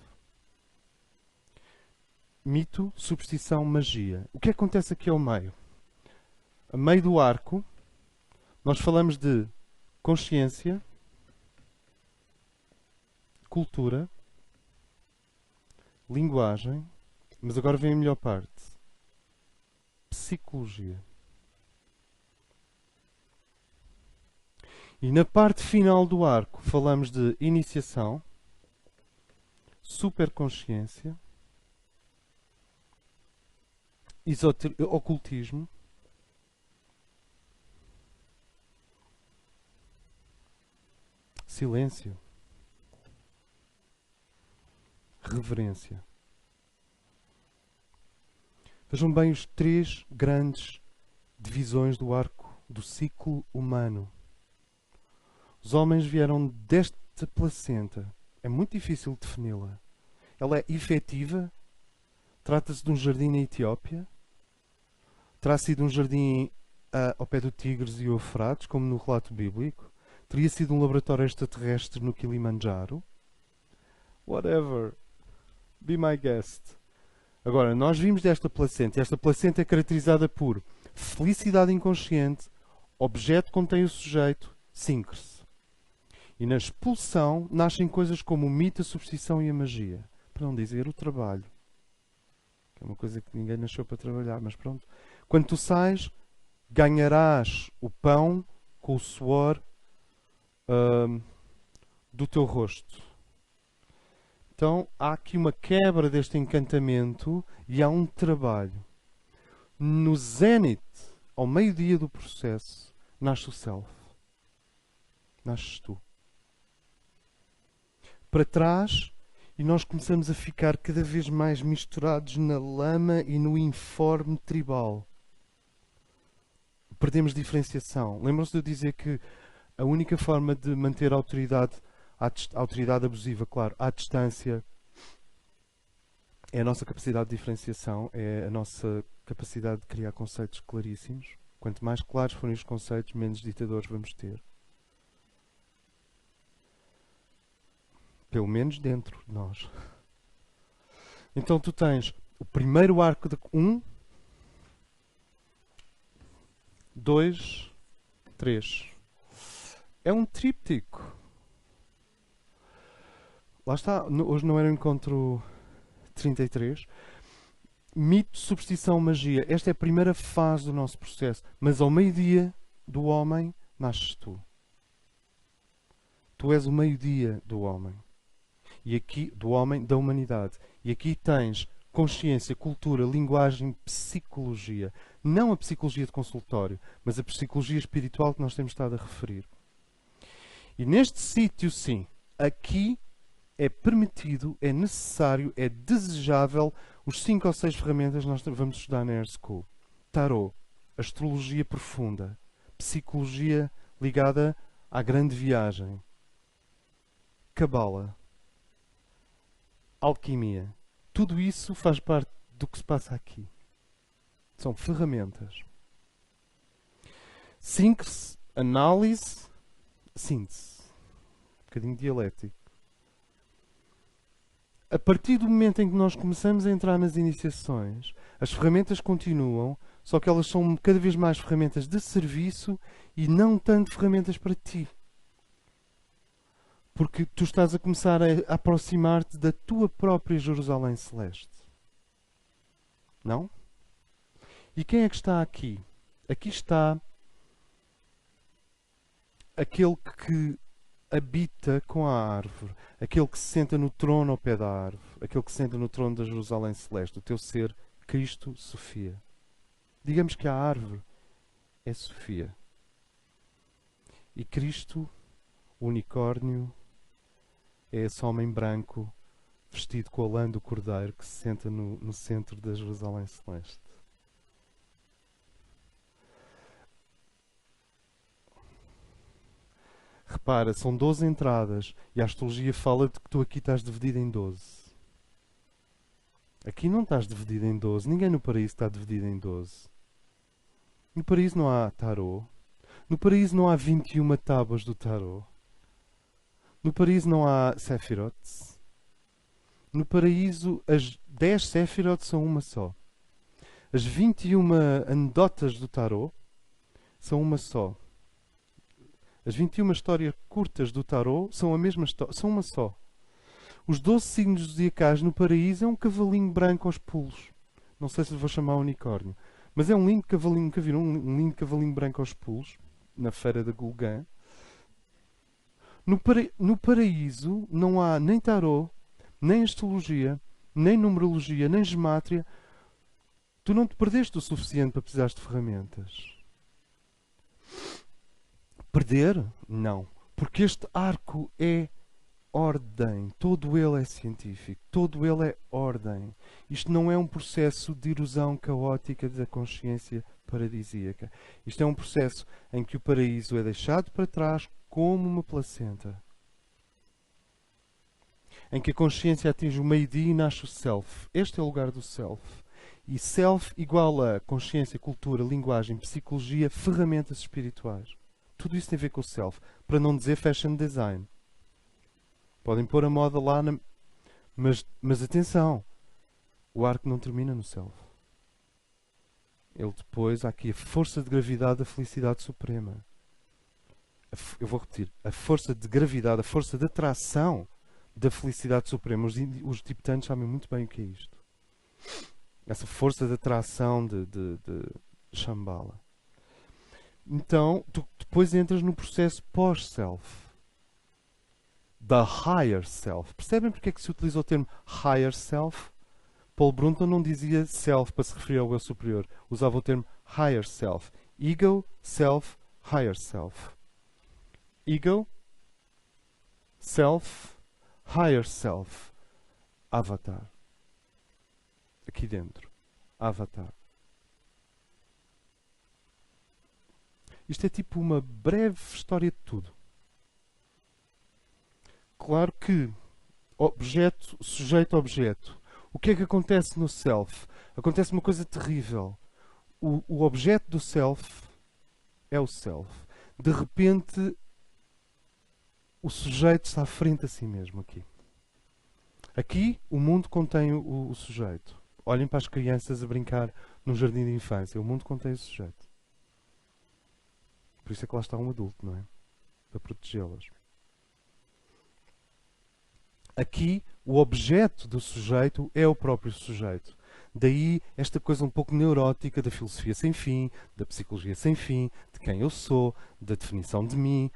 Mito, superstição, magia. O que acontece aqui ao meio? A meio do arco, nós falamos de consciência, cultura, linguagem, mas agora vem a melhor parte. Psicologia. E na parte final do arco falamos de iniciação, superconsciência, ocultismo, silêncio, reverência. Vejam bem os 3 grandes divisões do arco do ciclo humano. Os homens vieram desta placenta. É muito difícil defini-la. Ela é efetiva. Trata-se de um jardim na Etiópia. Terá sido um jardim ao pé do Tigres e Eufrates, como no relato bíblico. Teria sido um laboratório extraterrestre no Kilimanjaro. Whatever. Be my guest. Agora, nós vimos desta placenta. Esta placenta é caracterizada por felicidade inconsciente, objeto contém o sujeito, síncre-se. E na expulsão nascem coisas como o mito, a superstição e a magia. Para não dizer o trabalho. Que é uma coisa que ninguém nasceu para trabalhar, mas pronto. Quando tu sais, ganharás o pão com o suor do teu rosto. Então há aqui uma quebra deste encantamento e há um trabalho. No zénite, ao meio-dia do processo, nasce o self. Nasces tu. Para trás, e nós começamos a ficar cada vez mais misturados na lama e no informe tribal. Perdemos diferenciação. Lembram-se de eu dizer que a única forma de manter a autoridade abusiva, claro, à distância, é a nossa capacidade de diferenciação, é a nossa capacidade de criar conceitos claríssimos. Quanto mais claros forem os conceitos, menos ditadores vamos ter. Pelo menos dentro de nós. Então tu tens o primeiro arco de 1, 2, 3. É um tríptico. Lá está. Hoje não era o encontro 33. Mito, superstição, magia. Esta é a primeira fase do nosso processo. Mas ao meio-dia do homem, nasces tu. Tu és o meio-dia do homem. E aqui, do homem, da humanidade. E aqui tens consciência, cultura, linguagem, psicologia. Não a psicologia de consultório, mas a psicologia espiritual que nós temos estado a referir. E neste sítio, sim, aqui é permitido, é necessário, é desejável os 5 ou 6 ferramentas que nós vamos estudar na Air School. Tarot, astrologia profunda, psicologia ligada à grande viagem, cabala, alquimia. Tudo isso faz parte do que se passa aqui. São ferramentas. Síntese, análise, síntese. Um bocadinho dialético. A partir do momento em que nós começamos a entrar nas iniciações, as ferramentas continuam, só que elas são cada vez mais ferramentas de serviço e não tanto ferramentas para ti. Porque tu estás a começar a aproximar-te da tua própria Jerusalém Celeste. Não? E quem é que está aqui? Aqui está aquele que habita com a árvore, aquele que se senta no trono ao pé da árvore, aquele que se senta no trono da Jerusalém Celeste, o teu ser, Cristo, Sofia. Digamos que a árvore é Sofia. E Cristo, o unicórnio, é esse homem branco, vestido com a lã do cordeiro, que se senta no centro da Jerusalém Celeste. Repara, são 12 entradas e a astrologia fala de que tu aqui estás dividido em 12. Aqui não estás dividido em 12. Ninguém no paraíso está dividido em 12. No paraíso não há tarô. No paraíso não há 21 tábuas do tarô. No paraíso não há Sephiroth. No paraíso as 10 Sephiroth são uma só. As 21 anedotas do tarô são uma só. As 21 histórias curtas do tarô são a mesma história, são uma só. Os 12 signos zodiacais no paraíso é um cavalinho branco aos pulos. Não sei se lhe vou chamar unicórnio. Mas é um lindo cavalinho, nunca viram um lindo cavalinho branco aos pulos? Na feira da Gulgã. No paraíso não há nem tarô, nem astrologia, nem numerologia, nem gemátria. Tu não te perdeste o suficiente para precisares de ferramentas. Perder? Não. Porque este arco é ordem. Todo ele é científico. Todo ele é ordem. Isto não é um processo de erosão caótica da consciência paradisíaca. Isto é um processo em que o paraíso é deixado para trás como uma placenta. Em que a consciência atinge o meio-dia e nasce o self. Este é o lugar do self. E self igual a consciência, cultura, linguagem, psicologia, ferramentas espirituais. Tudo isso tem a ver com o self. Para não dizer fashion design. Podem pôr a moda lá, mas atenção. O arco não termina no self. Ele depois, há aqui a força de gravidade da felicidade suprema. Eu vou repetir. A força de gravidade, a força de atração da felicidade suprema. Os tibetanos sabem muito bem o que é isto. Essa força de atração de Shambhala. Então, tu depois entras no processo pós-self. Da higher self. Percebem porque é que se utiliza o termo higher self? Paul Brunton não dizia self para se referir ao eu superior. Usava o termo higher self. Ego, self, higher self. Ego, self, higher self. Avatar. Aqui dentro. Avatar. Isto é tipo uma breve história de tudo. Claro que objeto, sujeito, objeto. O que é que acontece no self? Acontece uma coisa terrível. O objeto do self é o self. De repente, o sujeito está frente a si mesmo aqui. Aqui, o mundo contém o sujeito. Olhem para as crianças a brincar num jardim de infância. O mundo contém o sujeito. Por isso é que lá está um adulto, não é? Para protegê-las. Aqui, o objeto do sujeito é o próprio sujeito. Daí esta coisa um pouco neurótica da filosofia sem fim, da psicologia sem fim, de quem eu sou, da definição de mim.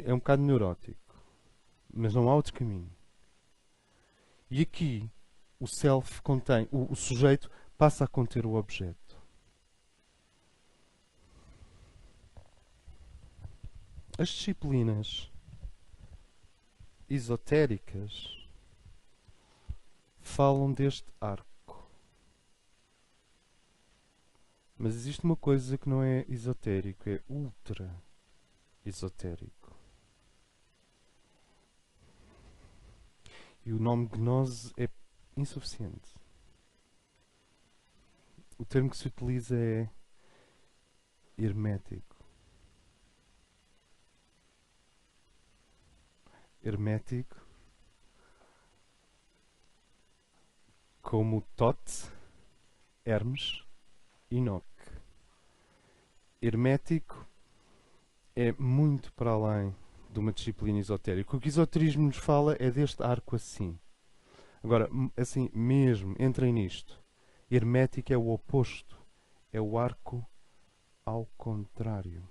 É um bocado neurótico. mas não há outro caminho. E aqui o self contém, o sujeito passa a conter o objeto. As disciplinas esotéricas falam deste arco. Mas existe uma coisa que não é esotérico, é ultra esotérico. E o nome gnose é insuficiente. O termo que se utiliza é hermético. Hermético, como Thoth, Hermes, Enoch. Hermético é muito para além de uma disciplina esotérica. O que o esoterismo nos fala é deste arco assim. Agora, assim mesmo, entrem nisto. Hermético é o oposto. É o arco ao contrário.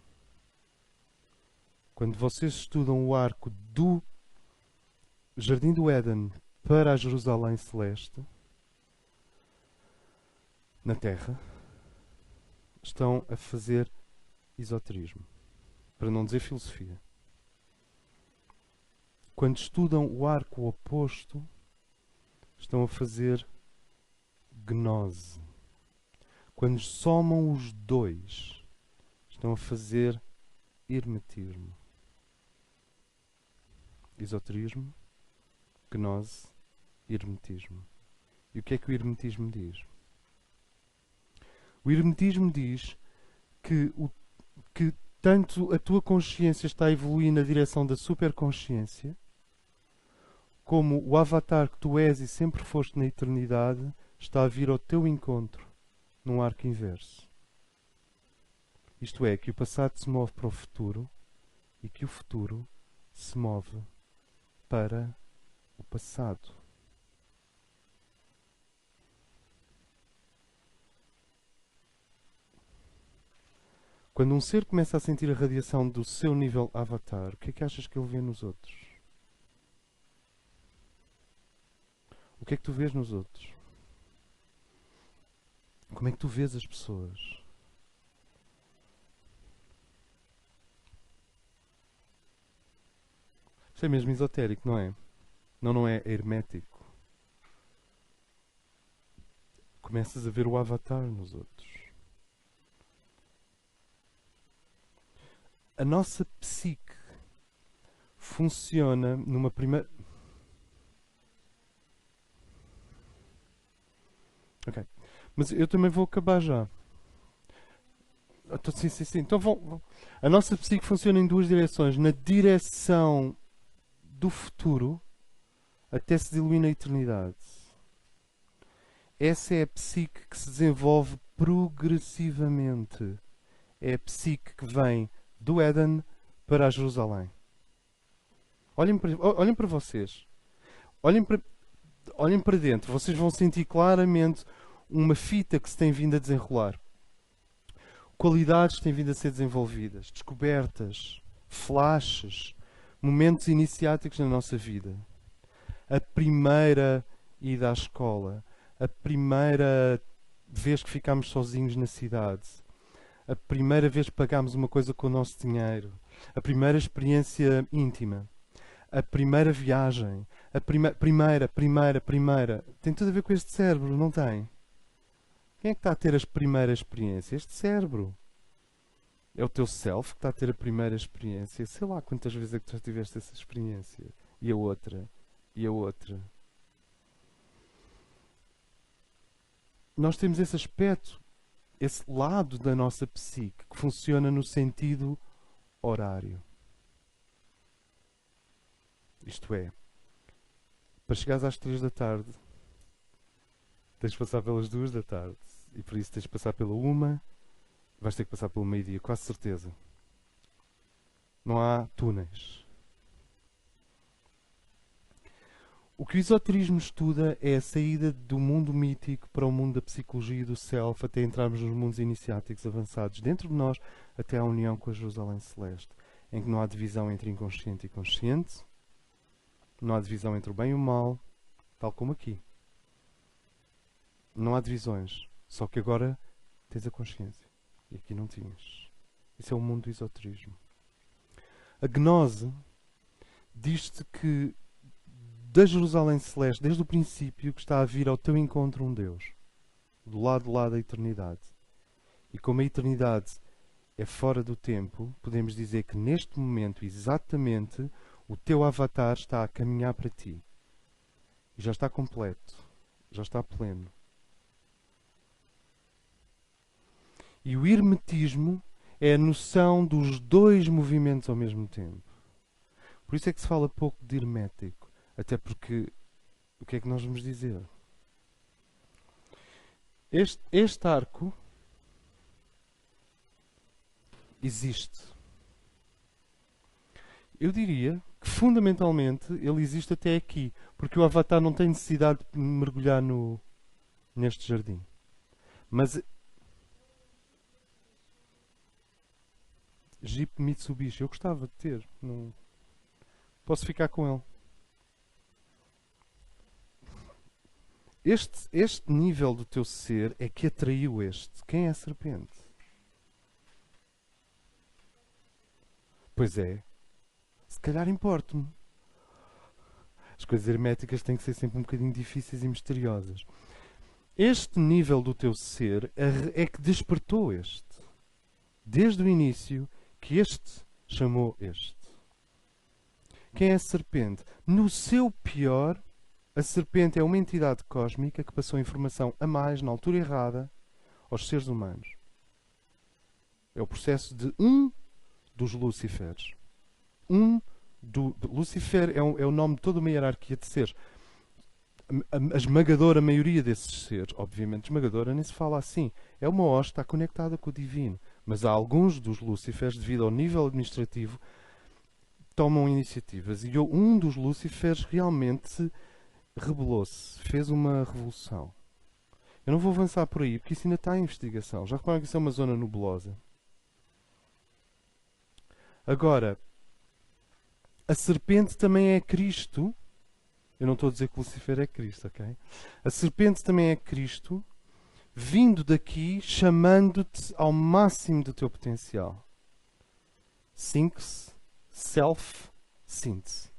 Quando vocês estudam o arco do Jardim do Éden para a Jerusalém Celeste, na Terra, estão a fazer esoterismo. Para não dizer filosofia. Quando estudam o arco oposto, estão a fazer gnose. Quando somam os dois, estão a fazer hermetismo. Esoterismo, gnose, hermetismo. E o que é que o hermetismo diz? O hermetismo diz que tanto a tua consciência está a evoluir na direção da superconsciência, como o avatar que tu és e sempre foste na eternidade está a vir ao teu encontro num arco inverso. Isto é, que o passado se move para o futuro e que o futuro se move para o passado. Quando um ser começa a sentir a radiação do seu nível avatar, o que é que achas que ele vê nos outros? O que é que tu vês nos outros? Como é que tu vês as pessoas? Isto é mesmo esotérico, não é? Não é hermético. Começas a ver o avatar nos outros. A nossa psique funciona numa primeira... Ok. Mas eu também vou acabar já. Sim. Então a nossa psique funciona em duas direções. Na direção do futuro, até se diluir na eternidade. Essa é a psique que se desenvolve progressivamente. É a psique que vem do Éden para a Jerusalém. Olhem para vocês. Olhem para dentro. Vocês vão sentir claramente uma fita que se tem vindo a desenrolar. Qualidades que têm vindo a ser desenvolvidas. Descobertas. Flashes. Momentos iniciáticos na nossa vida. A primeira ida à escola. A primeira vez que ficámos sozinhos na cidade. A primeira vez que pagámos uma coisa com o nosso dinheiro. A primeira experiência íntima. A primeira viagem. A primeira. Tem tudo a ver com este cérebro, não tem? Quem é que está a ter as primeiras experiências? Este cérebro. É o teu self que está a ter a primeira experiência. Sei lá quantas vezes é que tu já tiveste essa experiência. E a outra. E a outra. Nós temos esse aspecto, esse lado da nossa psique que funciona no sentido horário. Isto é, para chegares às 3 da tarde, tens de passar pelas 2 da tarde. E por isso tens de passar pela 1, vais ter que passar pelo meio-dia, quase certeza. Não há túneis. O que o esoterismo estuda é a saída do mundo mítico para o mundo da psicologia e do self, até entrarmos nos mundos iniciáticos avançados dentro de nós, até à união com a Jerusalém Celeste, em que não há divisão entre inconsciente e consciente, Não há divisão entre o bem e o mal, tal como aqui. Não há divisões. Só que agora tens a consciência. E aqui não tinhas. Isso é o mundo do esoterismo. A gnose diz-te que da Jerusalém Celeste, desde o princípio, que está a vir ao teu encontro um Deus. Do lado de lá da eternidade. E como a eternidade é fora do tempo, podemos dizer que neste momento, exatamente, o teu avatar está a caminhar para ti. E já está completo. Já está pleno. E o hermetismo é a noção dos dois movimentos ao mesmo tempo. Por isso é que se fala pouco de hermético. Até porque, o que é que nós vamos dizer? Este arco existe. Eu diria que, fundamentalmente, ele existe até aqui. Porque o avatar não tem necessidade de mergulhar neste jardim. Mas Jeep Mitsubishi, eu gostava de ter. Não posso ficar com ele. Este nível do teu ser é que atraiu este. Quem é a serpente? Pois é. Se calhar importo-me. As coisas herméticas têm que ser sempre um bocadinho difíceis e misteriosas. Este nível do teu ser é que despertou este. Desde o início que este chamou este. Quem é a serpente? No seu pior, a serpente é uma entidade cósmica que passou informação a mais, na altura errada, aos seres humanos. É o processo de dos Lucíferes. Lucifer é o nome de toda uma hierarquia de seres. A esmagadora maioria desses seres, obviamente esmagadora, nem se fala assim. É uma hoste, está conectada com o divino. Mas há alguns dos Lucíferes, devido ao nível administrativo, tomam iniciativas. E um dos Lucíferes realmente rebelou-se, fez uma revolução. Eu não vou avançar por aí, porque isso ainda está em investigação. Já repararam que isso é uma zona nebulosa. Agora, a serpente também é Cristo. Eu não estou a dizer que Lucifer é Cristo, ok? A serpente também é Cristo, vindo daqui, chamando-te ao máximo do teu potencial. Sync-se, self-synth.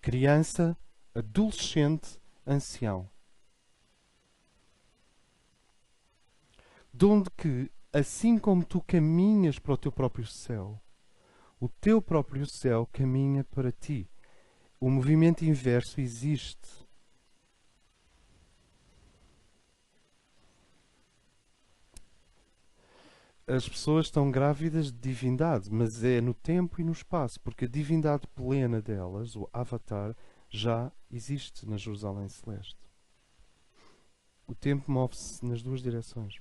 Criança, adolescente, ancião. De onde que, assim como tu caminhas para o teu próprio céu, o teu próprio céu caminha para ti. O movimento inverso existe. As pessoas estão grávidas de divindade, mas é no tempo e no espaço, porque a divindade plena delas, o avatar, já existe na Jerusalém Celeste. O tempo move-se nas duas direções.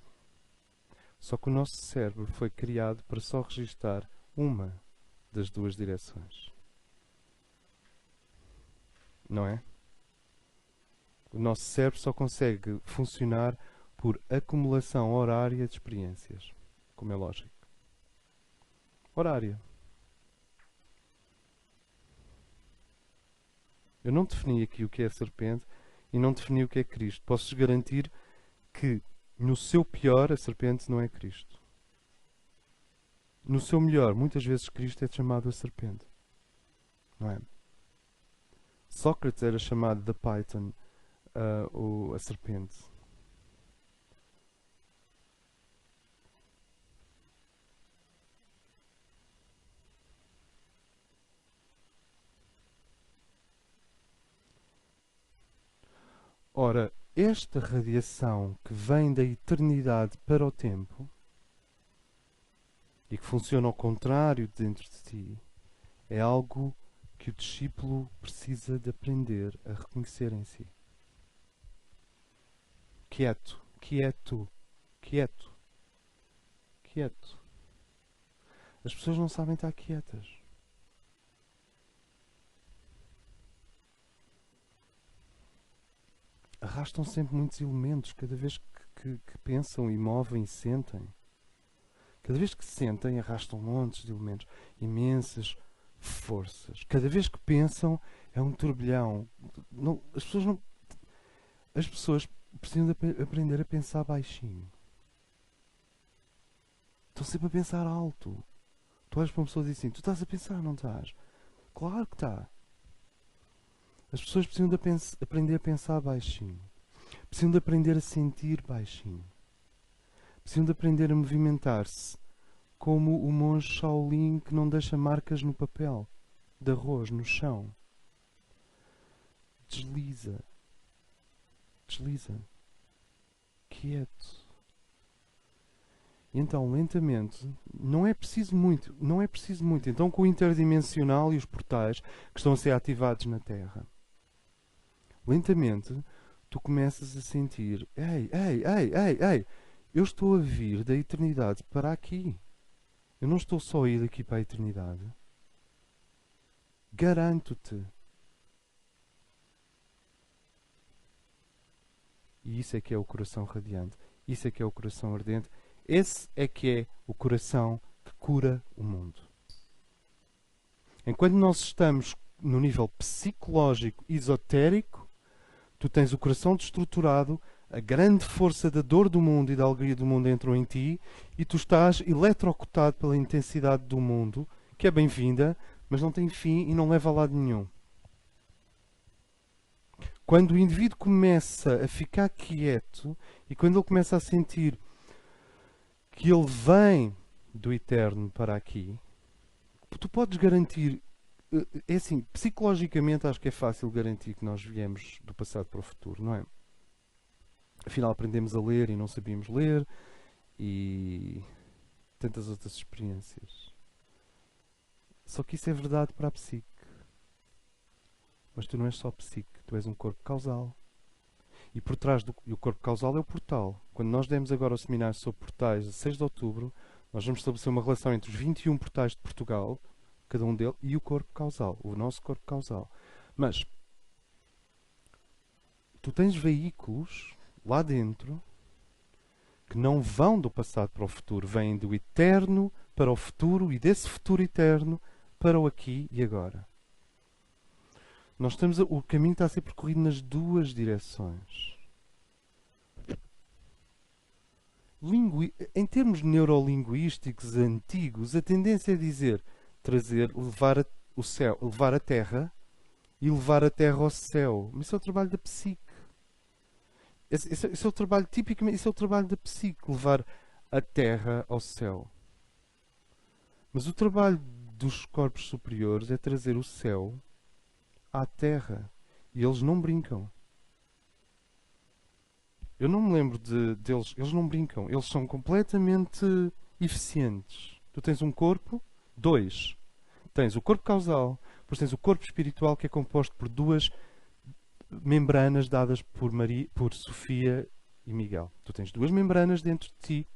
Só que o nosso cérebro foi criado para só registar uma das duas direções. Não é? O nosso cérebro só consegue funcionar por acumulação horária de experiências. Como é lógico. Horária. Eu não defini aqui o que é a serpente e não defini o que é Cristo. Posso-vos garantir que no seu pior a serpente não é Cristo. No seu melhor, muitas vezes Cristo é chamado a serpente. Não é? Sócrates era chamado de Python, a serpente. Ora, esta radiação que vem da eternidade para o tempo e que funciona ao contrário dentro de ti, é algo que o discípulo precisa de aprender a reconhecer em si. Quieto, quieto, quieto, quieto. As pessoas não sabem estar quietas. Arrastam sempre muitos elementos cada vez que pensam e movem e sentem. Cada vez que sentem, arrastam montes de elementos, imensas forças. Cada vez que pensam, É um turbilhão. Não, as pessoas precisam de aprender a pensar baixinho. Estão sempre a pensar alto. Tu olhas para uma pessoa e dizes assim, tu estás a pensar, não estás? Claro que está. As pessoas precisam de aprender a pensar baixinho. Precisam de aprender a sentir baixinho. Precisam de aprender a movimentar-se como o monge Shaolin que não deixa marcas no papel de arroz, no chão. Desliza. Desliza. Quieto. E então, lentamente, não é preciso muito. Então, com o interdimensional e os portais que estão a ser ativados na Terra, lentamente, tu começas a sentir, ei, eu estou a vir da eternidade para aqui. Eu não estou só a ir daqui para a eternidade. Garanto-te. E isso é que é o coração radiante. Isso é que é o coração ardente. Esse é que é o coração que cura o mundo. Enquanto nós estamos no nível psicológico, esotérico, tu tens o coração destruturado, a grande força da dor do mundo e da alegria do mundo entrou em ti e tu estás eletrocutado pela intensidade do mundo, que é bem-vinda, mas não tem fim e não leva a lado nenhum. Quando o indivíduo começa a ficar quieto e quando ele começa a sentir que ele vem do eterno para aqui, tu podes garantir, é assim, psicologicamente acho que é fácil garantir que nós viemos do passado para o futuro, não é? Afinal aprendemos a ler e não sabíamos ler e tantas outras experiências. Só que isso é verdade para a psique. Mas tu não és só psique, tu és um corpo causal. E por trás do corpo causal é o portal. Quando nós demos agora o seminário sobre portais, a 6 de outubro, nós vamos estabelecer uma relação entre os 21 portais de Portugal, cada um deles, e o corpo causal, o nosso corpo causal. Mas tu tens veículos lá dentro que não vão do passado para o futuro, vêm do eterno para o futuro e desse futuro eterno para o aqui e agora. O caminho está a ser percorrido nas duas direções. Em termos neurolinguísticos antigos, a tendência é dizer levar a terra e levar a terra ao céu. Mas isso é o trabalho da psique. Esse é o trabalho, tipicamente, esse é o trabalho da psique, levar a terra ao céu. Mas o trabalho dos corpos superiores é trazer o céu à terra. E eles não brincam. Eu não me lembro deles. Eles não brincam. Eles são completamente eficientes. Tu tens um corpo, dois. Tens o corpo causal, depois tens o corpo espiritual, que é composto por duas membranas dadas por Sofia e Miguel. Tu tens duas membranas dentro de ti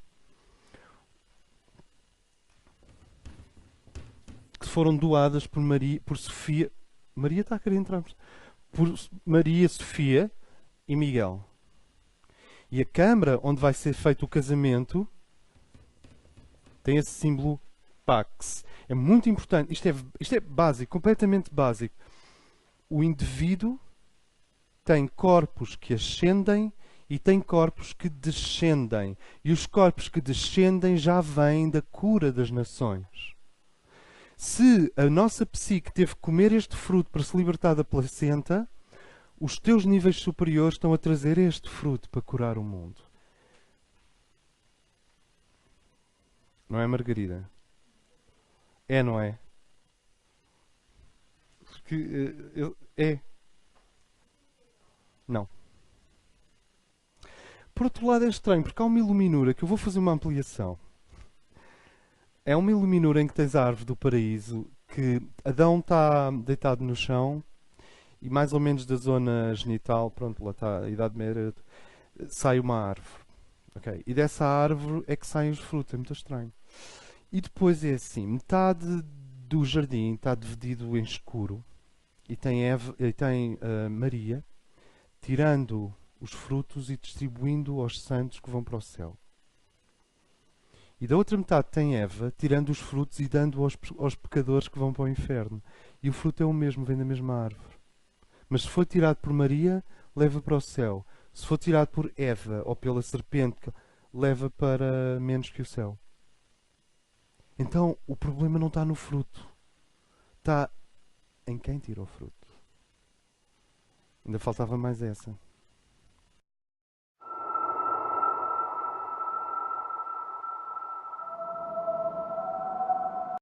que foram doadas por Sofia. Maria está a querer entrar. Por Maria, Sofia e Miguel. E a câmara onde vai ser feito o casamento tem esse símbolo Pax. É muito importante. Isto é básico, completamente básico. O indivíduo tem corpos que ascendem e tem corpos que descendem. E os corpos que descendem já vêm da cura das nações. Se a nossa psique teve que comer este fruto para se libertar da placenta, os teus níveis superiores estão a trazer este fruto para curar o mundo. Não é, Margarida? É, não é? Porque é. Não. Por outro lado é estranho, porque há uma iluminura que eu vou fazer uma ampliação. É uma iluminura em que tens a árvore do paraíso, que Adão está deitado no chão e mais ou menos da zona genital, pronto, lá está a Idade Média, sai uma árvore. Okay? E dessa árvore é que saem os frutos, é muito estranho. E depois é assim, metade do jardim está dividido em escuro e tem Maria tirando os frutos e distribuindo aos santos que vão para o céu. E da outra metade tem Eva tirando os frutos e dando aos pecadores que vão para o inferno. E o fruto é o mesmo, vem da mesma árvore. Mas se for tirado por Maria, leva para o céu. Se for tirado por Eva ou pela serpente, leva para menos que o céu. Então o problema não está no fruto, está em quem tira o fruto. Ainda faltava mais essa.